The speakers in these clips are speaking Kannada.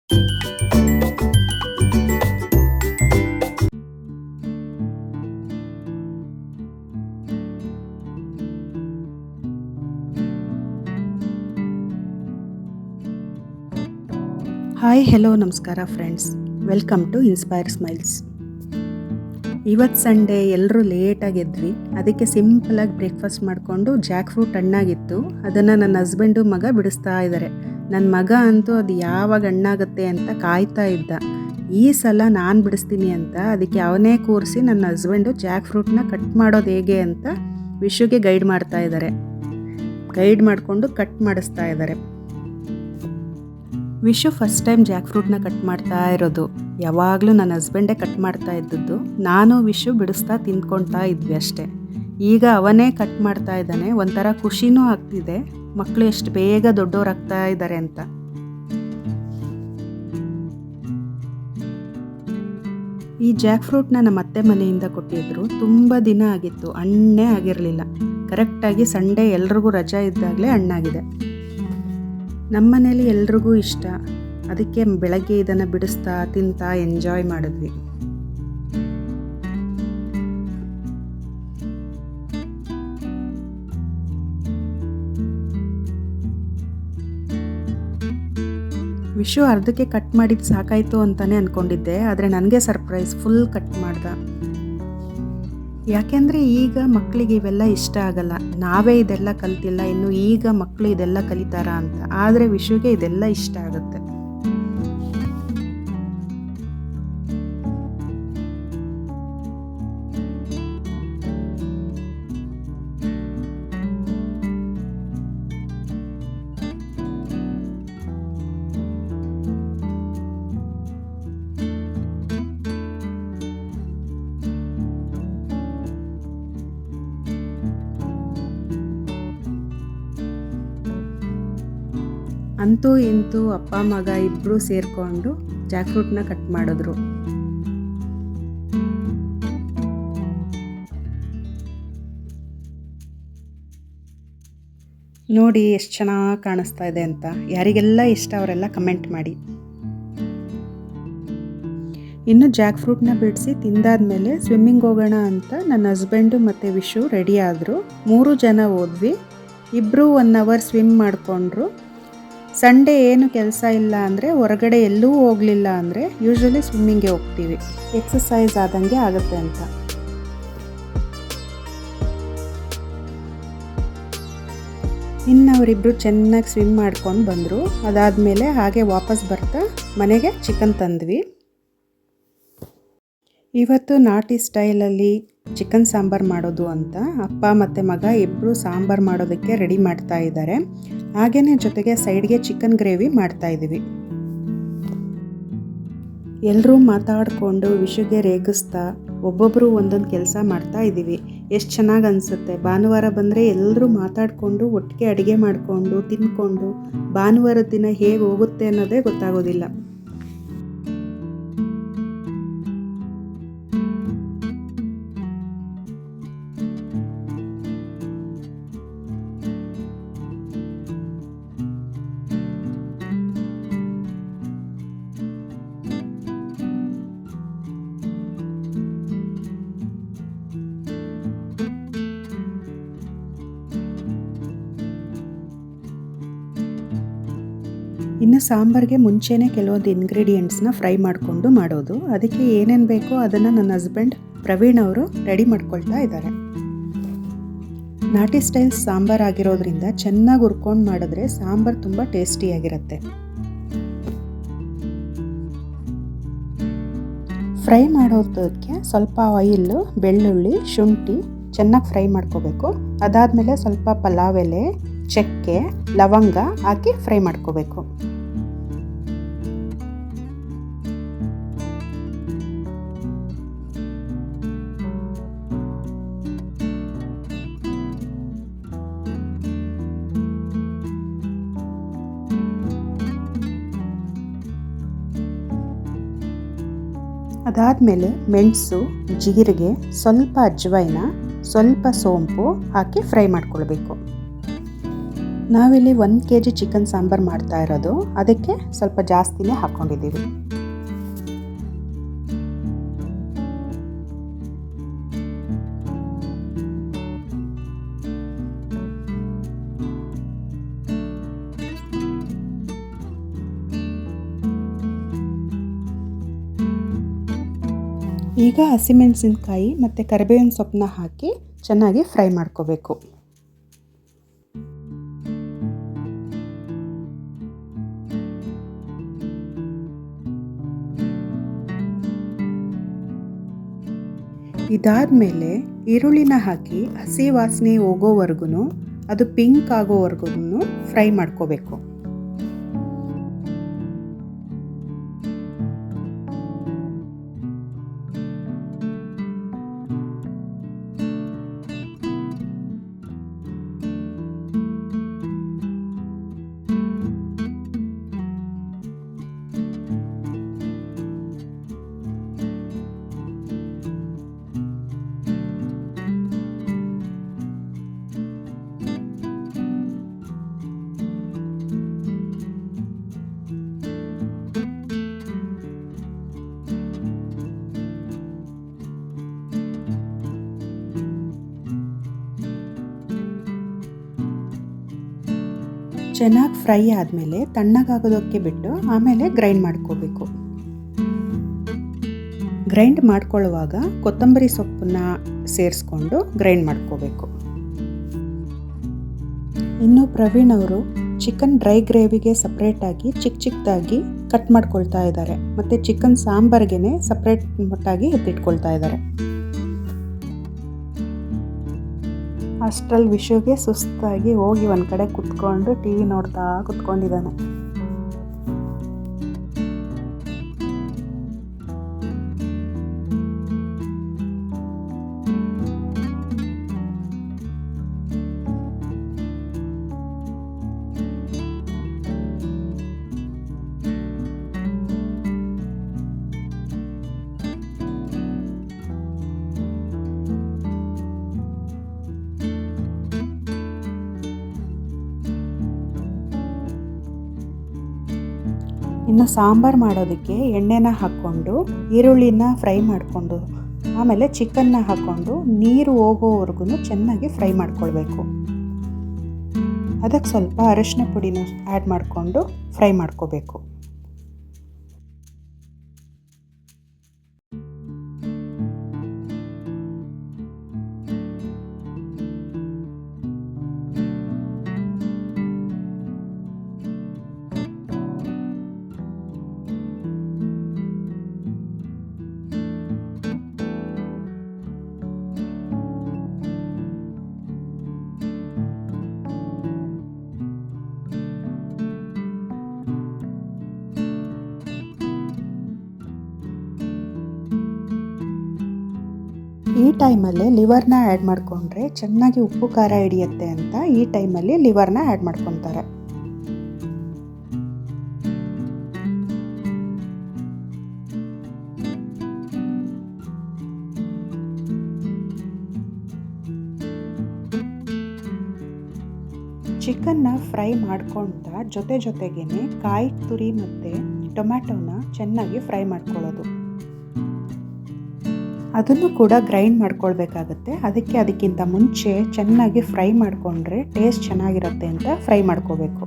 ಹಾಯ್ ಹೆಲೋ ನಮಸ್ಕಾರ friends, welcome to Inspire Smiles. ಇವತ್ತು ಸಂಡೇ ಎಲ್ಲರೂ ಲೇಟಾಗಿ ಎದ್ವಿ. ಅದಕ್ಕೆ ಸಿಂಪಲಾಗಿ ಬ್ರೇಕ್ಫಾಸ್ಟ್ ಮಾಡಿಕೊಂಡು ಜಾಕ್ ಫ್ರೂಟ್ ಹಣ್ಣಾಗಿತ್ತು, ಅದನ್ನು ನನ್ನ ಹಸ್ಬೆಂಡು ಮಗ ಬಿಡಿಸ್ತಾ ಇದ್ದಾರೆ. ನನ್ನ ಮಗ ಅಂತೂ ಅದು ಯಾವಾಗ ಹಣ್ಣಾಗುತ್ತೆ ಅಂತ ಕಾಯ್ತಾ ಇದ್ದ. ಈ ಸಲ ನಾನು ಬಿಡಿಸ್ತೀನಿ ಅಂತ ಅದಕ್ಕೆ ಅವನೇ ಕೂರಿಸಿ ನನ್ನ ಹಸ್ಬೆಂಡು ಜಾಕ್ ಫ್ರೂಟ್ನ ಕಟ್ ಮಾಡೋದು ಹೇಗೆ ಅಂತ ವಿಶುಗೆ ಗೈಡ್ ಮಾಡ್ತಾ ಇದ್ದಾರೆ. ಗೈಡ್ ಮಾಡಿಕೊಂಡು ಕಟ್ ಮಾಡಿಸ್ತಾ ಇದ್ದಾರೆ. ವಿಶು ಫಸ್ಟ್ ಟೈಮ್ ಜಾಕ್ ಫ್ರೂಟ್ನ ಕಟ್ ಮಾಡ್ತಾ ಇರೋದು. ಯಾವಾಗಲೂ ನನ್ನ ಹಸ್ಬೆಂಡೇ ಕಟ್ ಮಾಡ್ತಾ ಇದ್ದದ್ದು, ನಾನು ವಿಶು ಬಿಡಿಸ್ತಾ ತಿಂದ್ಕೊಳ್ತಾ ಇದ್ವಿ ಅಷ್ಟೇ. ಈಗ ಅವನೇ ಕಟ್ ಮಾಡ್ತಾ ಇದ್ದಾನೆ. ಒಂಥರ ಖುಷಿನೂ ಆಗ್ತಿದೆ, ಮಕ್ಕಳು ಎಷ್ಟು ಬೇಗ ದೊಡ್ಡವರಾಗ್ತಾ ಇದ್ದಾರೆ ಅಂತ. ಈ ಜಾಕ್ ಫ್ರೂಟ್ನ ನಮ್ಮ ಅತ್ತೆ ಮನೆಯಿಂದ ಕೊಟ್ಟಿದ್ರು. ತುಂಬ ದಿನ ಆಗಿತ್ತು, ಹಣ್ಣೇ ಆಗಿರಲಿಲ್ಲ. ಕರೆಕ್ಟಾಗಿ ಸಂಡೇ ಎಲ್ರಿಗೂ ರಜಾ ಇದ್ದಾಗಲೇ ಹಣ್ಣಾಗಿದೆ. ನಮ್ಮ ಮನೇಲಿ ಎಲ್ರಿಗೂ ಇಷ್ಟ, ಅದಕ್ಕೆ ಬೆಳಗ್ಗೆ ಇದನ್ನು ಬಿಡಿಸ್ತಾ ತಿಂತಾ ಎಂಜಾಯ್ ಮಾಡಿದ್ವಿ. ವಿಶು ಅರ್ಧಕ್ಕೆ ಕಟ್ ಮಾಡಿದ್ದು ಸಾಕಾಯಿತು ಅಂತಲೇ ಅಂದ್ಕೊಂಡಿದ್ದೆ, ಆದರೆ ನನಗೆ ಸರ್ಪ್ರೈಸ್, ಫುಲ್ ಕಟ್ ಮಾಡ್ದ. ಯಾಕೆಂದರೆ ಈಗ ಮಕ್ಕಳಿಗೆ ಇವೆಲ್ಲ ಇಷ್ಟ ಆಗಲ್ಲ. ನಾವೇ ಇದೆಲ್ಲ ಕಲ್ತಿಲ್ಲ, ಇನ್ನು ಈಗ ಮಕ್ಕಳು ಇದೆಲ್ಲ ಕಲಿತಾರ ಅಂತ. ಆದರೆ ವಿಶುಗೆ ಇದೆಲ್ಲ ಇಷ್ಟ ಆಗುತ್ತೆ. ಅಂತೂ ಇಂತೂ ಅಪ್ಪ ಮಗ ಇಬ್ಬರು ಸೇರಿಕೊಂಡು ಜಾಕ್ ಫ್ರೂಟ್ನ ಕಟ್ ಮಾಡಿದ್ರು. ನೋಡಿ ಎಷ್ಟು ಚೆನ್ನಾಗಿ ಕಾಣಿಸ್ತಾ ಇದೆ ಅಂತ. ಯಾರಿಗೆಲ್ಲ ಇಷ್ಟ ಅವರೆಲ್ಲ ಕಮೆಂಟ್ ಮಾಡಿ. ಇನ್ನು ಜಾಕ್ ಫ್ರೂಟ್ನ ಬಿಡಿಸಿ ತಿಂದಾದ್ಮೇಲೆ ಸ್ವಿಮ್ಮಿಂಗ್ ಹೋಗೋಣ ಅಂತ ನನ್ನ ಹಸ್ಬೆಂಡು ಮತ್ತು ವಿಶು ರೆಡಿ ಆದರು. 3 ಜನ ಹೋದ್ವಿ. ಇಬ್ಬರು 1 ಅವರ್ ಸ್ವಿಮ್ ಮಾಡಿಕೊಂಡ್ರು. ಸಂಡೇ ಏನು ಕೆಲಸ ಇಲ್ಲ ಅಂದರೆ, ಹೊರಗಡೆ ಎಲ್ಲೂ ಹೋಗಲಿಲ್ಲ ಅಂದರೆ ಯೂಶ್ವಲಿ ಸ್ವಿಮ್ಮಿಂಗ್ಗೆ ಹೋಗ್ತೀವಿ, ಎಕ್ಸಸೈಸ್ ಆದಂಗೆ ಆಗುತ್ತೆ ಅಂತ. ಇನ್ನು ಅವರಿಬ್ಬರು ಚೆನ್ನಾಗಿ ಸ್ವಿಮ್ ಮಾಡ್ಕೊಂಡು ಬಂದರು. ಅದಾದಮೇಲೆ ಹಾಗೆ ವಾಪಸ್ ಬರ್ತಾ ಮನೆಗೆ ಚಿಕನ್ ತಂದ್ವಿ. ಇವತ್ತು ನಾಟಿ ಸ್ಟೈಲಲ್ಲಿ ಚಿಕನ್ ಸಾಂಬಾರು ಮಾಡೋದು ಅಂತ ಅಪ್ಪ ಮತ್ತು ಮಗ ಇಬ್ಬರು ಸಾಂಬಾರು ಮಾಡೋದಕ್ಕೆ ರೆಡಿ ಮಾಡ್ತಾ ಇದ್ದಾರೆ. ಹಾಗೆಯೇ ಜೊತೆಗೆ ಸೈಡ್ಗೆ ಚಿಕನ್ ಗ್ರೇವಿ ಮಾಡ್ತಾ ಇದ್ದೀವಿ. ಎಲ್ಲರೂ ಮಾತಾಡಿಕೊಂಡು ವಿಷುಗೆ ರೇಗಿಸ್ತಾ ಒಬ್ಬೊಬ್ಬರು ಒಂದೊಂದು ಕೆಲಸ ಮಾಡ್ತಾ ಇದ್ದೀವಿ. ಎಷ್ಟು ಚೆನ್ನಾಗಿ ಅನಿಸುತ್ತೆ. ಭಾನುವಾರ ಬಂದರೆ ಎಲ್ಲರೂ ಮಾತಾಡಿಕೊಂಡು ಒಟ್ಟಿಗೆ ಅಡುಗೆ ಮಾಡಿಕೊಂಡು ತಿಂದ್ಕೊಂಡು ಭಾನುವಾರದ ದಿನ ಹೇಗೆ ಹೋಗುತ್ತೆ ಅನ್ನೋದೇ ಗೊತ್ತಾಗೋದಿಲ್ಲ. ಇನ್ನು ಸಾಂಬಾರಿಗೆ ಮುಂಚೆನೇ ಕೆಲವೊಂದು ಇಂಗ್ರೀಡಿಯೆಂಟ್ಸ್ನ ಫ್ರೈ ಮಾಡಿಕೊಂಡು ಮಾಡೋದು. ಅದಕ್ಕೆ ಏನೇನು ಬೇಕೋ ಅದನ್ನು ನನ್ನ ಹಸ್ಬೆಂಡ್ ಪ್ರವೀಣ್ ಅವರು ರೆಡಿ ಮಾಡ್ಕೊಳ್ತಾ ಇದ್ದಾರೆ. ನಾಟಿ ಸ್ಟೈಲ್ ಸಾಂಬಾರು ಆಗಿರೋದ್ರಿಂದ ಚೆನ್ನಾಗಿ ಹುರ್ಕೊಂಡು ಮಾಡಿದ್ರೆ ಸಾಂಬಾರು ತುಂಬ ಟೇಸ್ಟಿಯಾಗಿರುತ್ತೆ. ಫ್ರೈ ಮಾಡೋದಕ್ಕೆ ಸ್ವಲ್ಪ ಆಯಿಲ್ಲು, ಬೆಳ್ಳುಳ್ಳಿ, ಶುಂಠಿ ಚೆನ್ನಾಗಿ ಫ್ರೈ ಮಾಡ್ಕೋಬೇಕು. ಅದಾದಮೇಲೆ ಸ್ವಲ್ಪ ಪಲಾವ್ ಎಲೆ, ಚಕ್ಕೆ, ಲವಂಗ ಹಾಕಿ ಫ್ರೈ ಮಾಡ್ಕೋಬೇಕು. ಅದಾದಮೇಲೆ ಮೆಣಸು, ಜೀರಿಗೆ, ಸ್ವಲ್ಪ ಅಜ್ವೈನ, ಸ್ವಲ್ಪ ಸೋಂಪು ಹಾಕಿ ಫ್ರೈ ಮಾಡ್ಕೊಳ್ಬೇಕು. ನಾವಿಲ್ಲಿ 1 kg ಚಿಕನ್ ಸಾಂಬಾರು ಮಾಡ್ತಾ ಇರೋದು, ಅದಕ್ಕೆ ಸ್ವಲ್ಪ ಜಾಸ್ತಿನೇ ಹಾಕ್ಕೊಂಡಿದ್ದೀವಿ. ಈಗ ಹಸಿಮೆಣಸಿನಕಾಯಿ ಮತ್ತು ಕರಿಬೇವಿನ ಸೊಪ್ಪನ್ನ ಹಾಕಿ ಚೆನ್ನಾಗಿ ಫ್ರೈ ಮಾಡ್ಕೋಬೇಕು. ಇದಾದಮೇಲೆ ಈರುಳ್ಳಿನ ಹಾಕಿ ಹಸಿ ವಾಸನೆ ಹೋಗೋವರೆಗೂ, ಅದು ಪಿಂಕ್ ಆಗೋವರೆಗೂ ಫ್ರೈ ಮಾಡ್ಕೋಬೇಕು. ಚೆನ್ನಾಗಿ ಫ್ರೈ ಆದಮೇಲೆ ತಣ್ಣಗಾಗೋದಕ್ಕೆ ಬಿಟ್ಟು ಆಮೇಲೆ ಗ್ರೈಂಡ್ ಮಾಡ್ಕೋಬೇಕು. ಗ್ರೈಂಡ್ ಮಾಡ್ಕೊಳ್ಳುವಾಗ ಕೊತ್ತಂಬರಿ ಸೊಪ್ಪನ್ನ ಸೇರಿಸ್ಕೊಂಡು ಗ್ರೈಂಡ್ ಮಾಡ್ಕೋಬೇಕು. ಇನ್ನು ಪ್ರವೀಣ್ ಅವರು ಚಿಕನ್ ಡ್ರೈ ಗ್ರೇವಿಗೆ ಸಪ್ರೇಟಾಗಿ ಚಿಕ್ಕದಾಗಿ ಕಟ್ ಮಾಡ್ಕೊಳ್ತಾ ಇದ್ದಾರೆ, ಮತ್ತು ಚಿಕನ್ ಸಾಂಬಾರ್ಗೆ ಸಪ್ರೇಟ್ ಮಟ್ಟಾಗಿ ಎತ್ತಿಟ್ಕೊಳ್ತಾ ಇದ್ದಾರೆ. ಅಷ್ಟರಲ್ಲಿ ವಿಷುಗೆ ಸುಸ್ತಾಗಿ ಹೋಗಿ ಒಂದು ಕಡೆ ಕುತ್ಕೊಂಡು TV ನೋಡ್ತಾ ಕುತ್ಕೊಂಡಿದ್ದಾನೆ. ಇನ್ನು ಸಾಂಬಾರು ಮಾಡೋದಕ್ಕೆ ಎಣ್ಣೆನ ಹಾಕ್ಕೊಂಡು ಈರುಳ್ಳಿನ ಫ್ರೈ ಮಾಡಿಕೊಂಡು ಆಮೇಲೆ ಚಿಕನ್ನ ಹಾಕ್ಕೊಂಡು ನೀರು ಹೋಗೋವರೆಗೂ ಚೆನ್ನಾಗಿ ಫ್ರೈ ಮಾಡ್ಕೊಳ್ಬೇಕು. ಅದಕ್ಕೆ ಸ್ವಲ್ಪ ಅರಿಶಿನ ಪುಡಿನ ಆ್ಯಡ್ ಮಾಡಿಕೊಂಡು ಫ್ರೈ ಮಾಡ್ಕೋಬೇಕು. ಈ ಟೈಮಲ್ಲಿ ಲಿವರ್ನ ಆ್ಯಡ್ ಮಾಡಿಕೊಂಡ್ರೆ ಚೆನ್ನಾಗಿ ಉಪ್ಪು ಖಾರ ಹಿಡಿಯುತ್ತೆ ಅಂತ ಈ ಟೈಮಲ್ಲಿ ಲಿವರ್ನ ಆ್ಯಡ್ ಮಾಡ್ಕೊತಾರೆ. ಚಿಕನ್ನ ಫ್ರೈ ಮಾಡ್ಕೊಂತ ಜೊತೆಗೇನೆ ಕಾಯಿ ತುರಿ ಮತ್ತು ಟೊಮ್ಯಾಟೋನ ಚೆನ್ನಾಗಿ ಫ್ರೈ ಮಾಡ್ಕೊಳ್ಳೋದು. ಅದನ್ನು ಕೂಡ ಗ್ರೈಂಡ್ ಮಾಡ್ಕೊಳ್ಬೇಕಾಗತ್ತೆ. ಅದಕ್ಕಿಂತ ಮುಂಚೆ ಚೆನ್ನಾಗಿ ಫ್ರೈ ಮಾಡಿಕೊಂಡ್ರೆ ಟೇಸ್ಟ್ ಚೆನ್ನಾಗಿರುತ್ತೆ ಅಂತ ಫ್ರೈ ಮಾಡ್ಕೋಬೇಕು.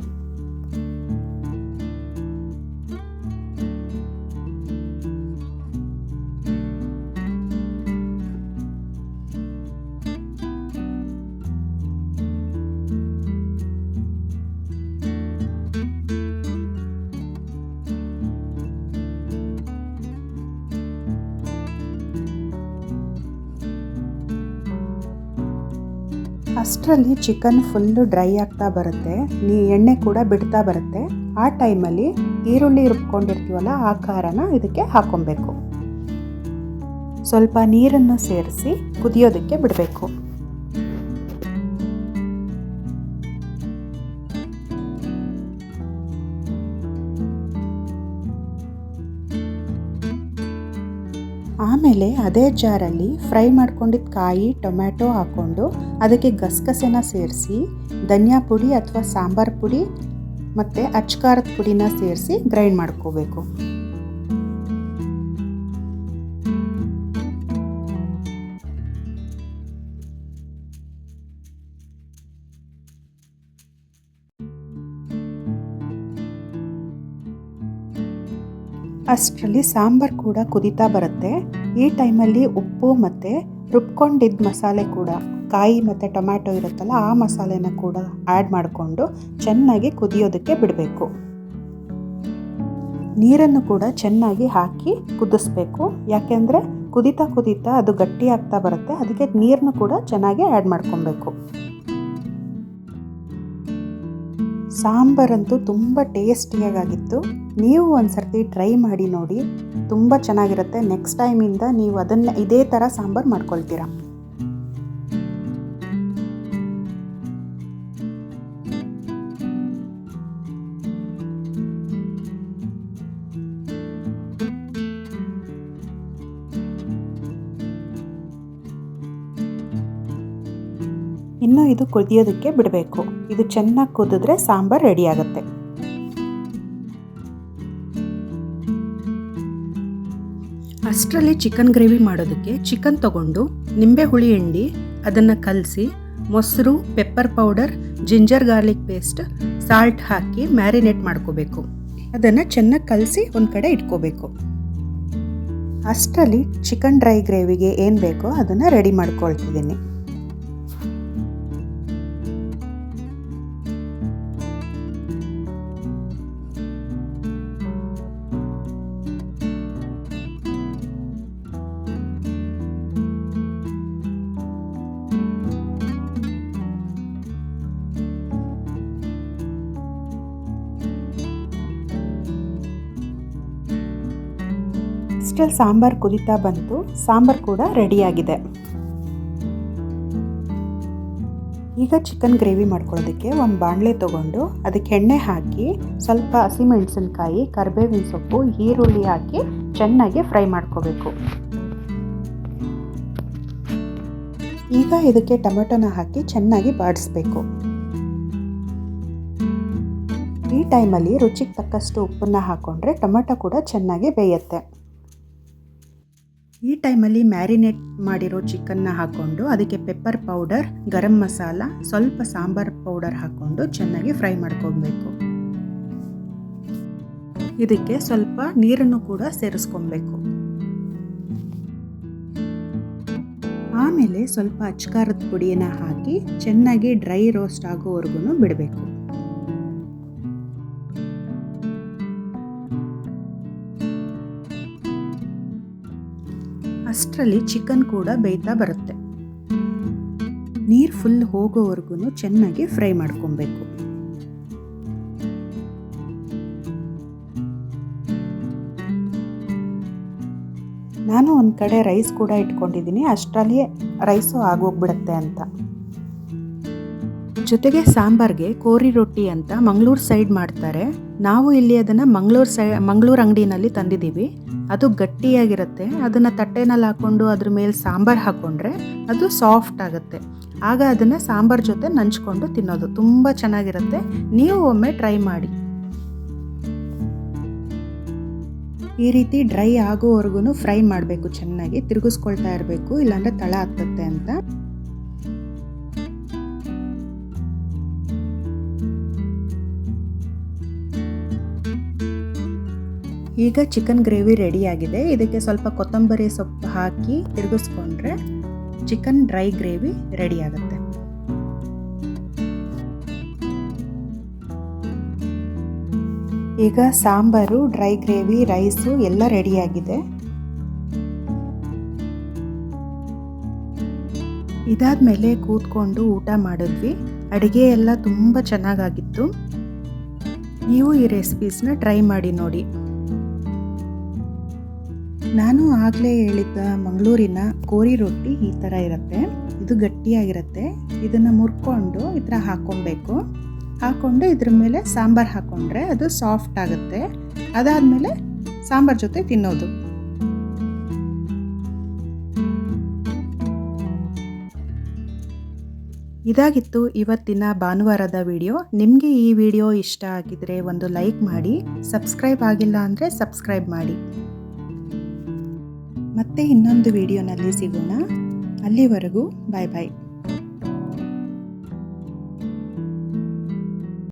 ಅಷ್ಟರಲ್ಲಿ ಚಿಕನ್ ಫುಲ್ಲು ಡ್ರೈ ಆಗ್ತಾ ಬರುತ್ತೆ, ಎಣ್ಣೆ ಕೂಡ ಬಿಡ್ತಾ ಬರುತ್ತೆ. ಆ ಟೈಮಲ್ಲಿ ಈರುಳ್ಳಿ ರುಬ್ಕೊಂಡಿರ್ತೀವಲ್ಲ ಆ ಖಾರನ ಇದಕ್ಕೆ ಹಾಕೊಬೇಕು. ಸ್ವಲ್ಪ ನೀರನ್ನು ಸೇರಿಸಿ ಕುದಿಯೋದಕ್ಕೆ ಬಿಡಬೇಕು. ಆಮೇಲೆ ಅದೇ ಜಾರಲ್ಲಿ ಫ್ರೈ ಮಾಡ್ಕೊಂಡಿದ್ದ ಕಾಯಿ ಟೊಮ್ಯಾಟೊ ಹಾಕ್ಕೊಂಡು ಅದಕ್ಕೆ ಗಸಗಸೆನ ಸೇರಿಸಿ ಧನಿಯಾ ಪುಡಿ ಅಥವಾ ಸಾಂಬಾರ್ ಪುಡಿ ಮತ್ತು ಅಚ್ಕಾರದ ಪುಡಿನ ಸೇರಿಸಿ ಗ್ರೈಂಡ್ ಮಾಡ್ಕೋಬೇಕು. ಅಷ್ಟರಲ್ಲಿ ಸಾಂಬಾರು ಕೂಡ ಕುದೀತಾ ಬರುತ್ತೆ. ಈ ಟೈಮಲ್ಲಿ ಉಪ್ಪು ಮತ್ತು ರುಬ್ಕೊಂಡಿದ್ದ ಮಸಾಲೆ ಕೂಡ, ಕಾಯಿ ಮತ್ತು ಟೊಮ್ಯಾಟೊ ಇರುತ್ತಲ್ಲ ಆ ಮಸಾಲೆನ ಕೂಡ ಆ್ಯಡ್ ಮಾಡಿಕೊಂಡು ಚೆನ್ನಾಗಿ ಕುದಿಯೋದಕ್ಕೆ ಬಿಡಬೇಕು. ನೀರನ್ನು ಕೂಡ ಚೆನ್ನಾಗಿ ಹಾಕಿ ಕುದಿಸ್ಬೇಕು. ಯಾಕೆಂದರೆ ಕುದೀತಾ ಕುದೀತಾ ಅದು ಗಟ್ಟಿ ಆಗ್ತಾ ಬರುತ್ತೆ. ಅದಕ್ಕೆ ನೀರನ್ನು ಕೂಡ ಚೆನ್ನಾಗಿ ಆ್ಯಡ್ ಮಾಡ್ಕೊಬೇಕು. ಸಾಂಬಾರಂತೂ ತುಂಬ ಟೇಸ್ಟಿಯಾಗಿತ್ತು. ನೀವು ಒಂದು ಸರ್ತಿ ಟ್ರೈ ಮಾಡಿ ನೋಡಿ, ತುಂಬ ಚೆನ್ನಾಗಿರುತ್ತೆ. ನೆಕ್ಸ್ಟ್ ಟೈಮಿಂದ ನೀವು ಅದನ್ನು ಇದೇ ಥರ ಸಾಂಬಾರು ಮಾಡ್ಕೊಳ್ತೀರಾ. ಇನ್ನು ಇದು ಕುದಿಯೋದಕ್ಕೆ ಬಿಡಬೇಕು. ಇದು ಚೆನ್ನಾಗಿ ಕುದಿದ್ರೆ ಸಾಂಬಾರು ರೆಡಿ ಆಗುತ್ತೆ. ಅಷ್ಟರಲ್ಲಿ ಚಿಕನ್ ಗ್ರೇವಿ ಮಾಡೋದಕ್ಕೆ ಚಿಕನ್ ತಗೊಂಡು ನಿಂಬೆ ಹುಳಿ ಹಿಂಡಿ ಅದನ್ನು ಕಲಸಿ ಮೊಸರು, pepper powder, ginger garlic paste, salt ಹಾಕಿ ಮ್ಯಾರಿನೇಟ್ ಮಾಡ್ಕೋಬೇಕು. ಅದನ್ನು ಚೆನ್ನಾಗಿ ಕಲಸಿ ಒಂದು ಕಡೆ ಇಟ್ಕೋಬೇಕು. ಅಷ್ಟರಲ್ಲಿ ಚಿಕನ್ ಡ್ರೈ ಗ್ರೇವಿಗೆ ಏನು ಬೇಕೋ ಅದನ್ನು ರೆಡಿ ಮಾಡ್ಕೊಳ್ತಿದ್ದೀನಿ. ಇಷ್ಟರಲ್ಲಿ ಸಾಂಬಾರು ಕುದೀತಾ ಬಂತು. ಸಾಂಬಾರು ಕೂಡ ರೆಡಿಯಾಗಿದೆ. ಈಗ ಚಿಕನ್ ಗ್ರೇವಿ ಮಾಡ್ಕೊಳ್ಳೋದಕ್ಕೆ ಒಂದು ಬಾಣಲೆ ತೊಗೊಂಡು ಅದಕ್ಕೆ ಎಣ್ಣೆ ಹಾಕಿ ಸ್ವಲ್ಪ ಹಸಿಮೆಣಸಿನ್ಕಾಯಿ, ಕರಿಬೇವಿನ ಸೊಪ್ಪು, ಈರುಳ್ಳಿ ಹಾಕಿ ಚೆನ್ನಾಗಿ ಫ್ರೈ ಮಾಡ್ಕೋಬೇಕು. ಈಗ ಇದಕ್ಕೆ ಟೊಮೆಟೊನ ಹಾಕಿ ಚೆನ್ನಾಗಿ ಬಾಡಿಸ್ಬೇಕು. ಈ ಟೈಮಲ್ಲಿ ರುಚಿಗೆ ತಕ್ಕಷ್ಟು ಉಪ್ಪನ್ನು ಹಾಕ್ಕೊಂಡ್ರೆ ಟೊಮೆಟೊ ಕೂಡ ಚೆನ್ನಾಗಿ ಬೇಯುತ್ತೆ. ಈ ಟೈಮಲ್ಲಿ ಮ್ಯಾರಿನೇಟ್ ಮಾಡಿರೋ ಚಿಕನ್ನ ಹಾಕ್ಕೊಂಡು ಅದಕ್ಕೆ ಪೆಪ್ಪರ್ ಪೌಡರ್, ಗರಂ ಮಸಾಲ, ಸ್ವಲ್ಪ ಸಾಂಬಾರ್ ಪೌಡರ್ ಹಾಕ್ಕೊಂಡು ಚೆನ್ನಾಗಿ ಫ್ರೈ ಮಾಡ್ಕೊಬೇಕು. ಇದಕ್ಕೆ ಸ್ವಲ್ಪ ನೀರನ್ನು ಕೂಡ ಸೇರಿಸ್ಕೊಬೇಕು. ಆಮೇಲೆ ಸ್ವಲ್ಪ ಅಚ್ಕಾರದ ಪುಡಿಯನ್ನು ಹಾಕಿ ಚೆನ್ನಾಗಿ ಡ್ರೈ ರೋಸ್ಟ್ ಆಗೋವರೆಗೂ ಬಿಡಬೇಕು. ಅಷ್ಟರಲ್ಲಿ ಚಿಕನ್ ಕೂಡ ಬೇಯ್ತಾ ಬರುತ್ತೆ. ನೀರು ಫುಲ್ ಹೋಗೋವರೆಗೂ ಚೆನ್ನಾಗಿ ಫ್ರೈ ಮಾಡ್ಕೊಬೇಕು. ನಾನು ಒಂದು ಕಡೆ ರೈಸ್ ಕೂಡ ಇಟ್ಕೊಂಡಿದ್ದೀನಿ. ಅಷ್ಟರಲ್ಲಿ ರೈಸು ಆಗೋಗ್ಬಿಡುತ್ತೆ ಅಂತ. ಜೊತೆಗೆ ಸಾಂಬಾರ್ಗೆ ಕೋರಿ ರೊಟ್ಟಿ ಅಂತ ಮಂಗಳೂರು ಸೈಡ್ ಮಾಡ್ತಾರೆ. ನಾವು ಇಲ್ಲಿ ಅದನ್ನು ಮಂಗಳೂರು ಅಂಗಡಿನಲ್ಲಿ ತಂದಿದ್ದೀವಿ. ಅದು ಗಟ್ಟಿಯಾಗಿರುತ್ತೆ. ಅದನ್ನು ತಟ್ಟೆನಲ್ಲಿ ಹಾಕ್ಕೊಂಡು ಅದ್ರ ಮೇಲೆ ಸಾಂಬಾರು ಹಾಕ್ಕೊಂಡ್ರೆ ಅದು ಸಾಫ್ಟ್ ಆಗುತ್ತೆ. ಆಗ ಅದನ್ನು ಸಾಂಬಾರು ಜೊತೆ ನಂಚ್ಕೊಂಡು ತಿನ್ನೋದು ತುಂಬ ಚೆನ್ನಾಗಿರುತ್ತೆ. ನೀವು ಒಮ್ಮೆ ಟ್ರೈ ಮಾಡಿ. ಈ ರೀತಿ ಡ್ರೈ ಆಗೋವರೆಗೂ ಫ್ರೈ ಮಾಡಬೇಕು. ಚೆನ್ನಾಗಿ ತಿರುಗಿಸ್ಕೊಳ್ತಾ ಇರಬೇಕು, ಇಲ್ಲಾಂದರೆ ತಳ ಹತ್ತುತ್ತೆ ಅಂತ. ಈಗ ಚಿಕನ್ ಗ್ರೇವಿ ರೆಡಿಯಾಗಿದೆ. ಇದಕ್ಕೆ ಸ್ವಲ್ಪ ಕೊತ್ತಂಬರಿ ಸೊಪ್ಪು ಹಾಕಿ ತಿರುಗಿಸ್ಕೊಂಡ್ರೆ ಚಿಕನ್ ಡ್ರೈ ಗ್ರೇವಿ ರೆಡಿಯಾಗುತ್ತೆ. ಈಗ ಸಾಂಬಾರು, ಡ್ರೈ ಗ್ರೇವಿ, ರೈಸು ಎಲ್ಲ ರೆಡಿಯಾಗಿದೆ. ಇದಾದ್ಮೇಲೆ ಕೂತ್ಕೊಂಡು ಊಟ ಮಾಡಿದ್ವಿ. ಅಡುಗೆ ಎಲ್ಲ ತುಂಬ ಚೆನ್ನಾಗಾಗಿತ್ತು. ನೀವು ಈ ರೆಸಿಪೀಸ್ನ ಟ್ರೈ ಮಾಡಿ ನೋಡಿ. ನಾನು ಆಗಲೇ ಹೇಳಿದ್ದ ಮಂಗಳೂರಿನ ಕೋರಿ ರೊಟ್ಟಿ ಈ ಥರ ಇರುತ್ತೆ. ಇದು ಗಟ್ಟಿಯಾಗಿರುತ್ತೆ. ಇದನ್ನು ಮುರ್ಕೊಂಡು ಈ ಥರ ಹಾಕ್ಕೊಬೇಕು. ಹಾಕ್ಕೊಂಡು ಇದ್ರ ಮೇಲೆ ಸಾಂಬಾರು ಹಾಕ್ಕೊಂಡ್ರೆ ಅದು ಸಾಫ್ಟ್ ಆಗುತ್ತೆ. ಅದಾದಮೇಲೆ ಸಾಂಬಾರು ಜೊತೆ ತಿನ್ನೋದು. ಇದಾಗಿತ್ತು ಇವತ್ತಿನ ಭಾನುವಾರದ ವಿಡಿಯೋ. ನಿಮಗೆ ಈ ವಿಡಿಯೋ ಇಷ್ಟ ಆಗಿದ್ರೆ ಒಂದು ಲೈಕ್ ಮಾಡಿ, ಸಬ್ಸ್ಕ್ರೈಬ್ ಆಗಿಲ್ಲ ಅಂದರೆ ಸಬ್ಸ್ಕ್ರೈಬ್ ಮಾಡಿ. ಮತ್ತೆ ಇನ್ನೊಂದು ವಿಡಿಯೋನಲ್ಲಿ ಸಿಗೋಣ. ಅಲ್ಲಿವರೆಗೂ ಬಾಯ್ ಬಾಯ್.